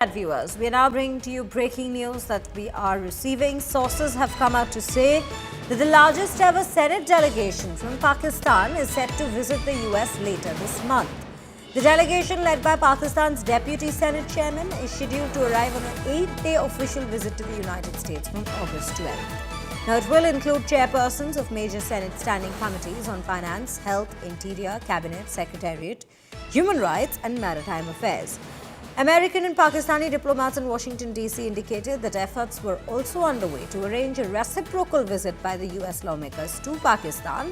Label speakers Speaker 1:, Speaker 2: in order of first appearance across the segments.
Speaker 1: Viewers, we are now bringing to you breaking news that we are receiving. Sources have come out to say that the largest ever Senate delegation from Pakistan is set to visit the US later this month. The delegation, led by Pakistan's Deputy Senate Chairman, is scheduled to arrive on an 8-day official visit to the United States from August 12th. Now, it will include chairpersons of major Senate standing committees on finance, health, interior, cabinet, secretariat, human rights and maritime affairs. American and Pakistani diplomats in Washington, D.C. indicated that efforts were also underway to arrange a reciprocal visit by the U.S. lawmakers to Pakistan,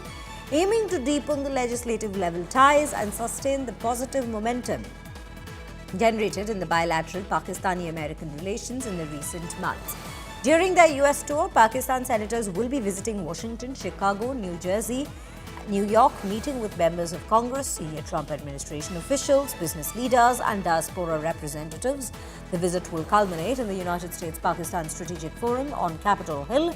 Speaker 1: aiming to deepen the legislative level ties and sustain the positive momentum generated in the bilateral Pakistani-American relations in the recent months. During their U.S. tour, Pakistan senators will be visiting Washington, Chicago, New Jersey, New York, meeting with members of Congress, senior Trump administration officials, business leaders and diaspora representatives. The visit will culminate in the United States-Pakistan Strategic Forum on Capitol Hill,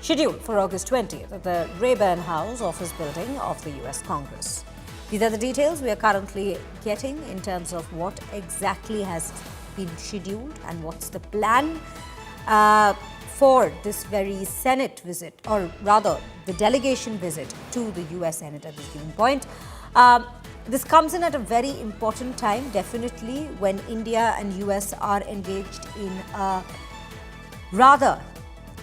Speaker 1: scheduled for August 20th at the Rayburn House office building of the U.S. Congress. These are the details we are currently getting in terms of what exactly has been scheduled and what's the plan for this very Senate visit, or rather the delegation visit to the US Senate at this given point. This comes in at a very important time, definitely, when India and US are engaged in a rather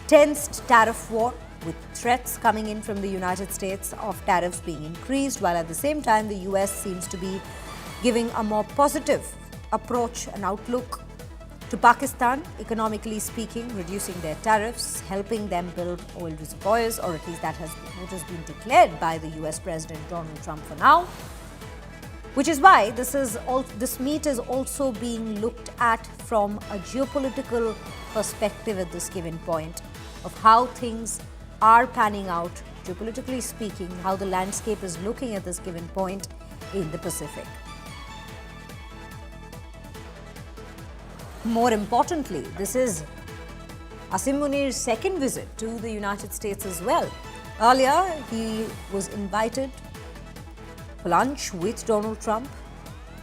Speaker 1: tensed tariff war, with threats coming in from the United States of tariffs being increased, while at the same time the US seems to be giving a more positive approach and outlook to Pakistan, economically speaking, reducing their tariffs, helping them build oil reservoirs, or at least that has what has been declared by the US President Donald Trump for now. Which is why this meet is also being looked at from a geopolitical perspective at this given point of how things are panning out, geopolitically speaking, how the landscape is looking at this given point in the Pacific. More importantly, this is Asim Munir's second visit to the United States as well. Earlier, he was invited for lunch with Donald Trump,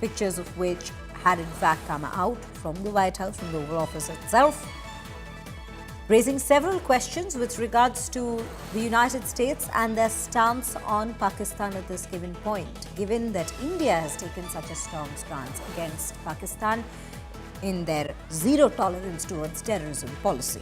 Speaker 1: pictures of which had in fact come out from the White House, from the Oval Office itself, raising several questions with regards to the United States and their stance on Pakistan at this given point, given that India has taken such a strong stance against Pakistan in their zero-tolerance-towards-terrorism policy.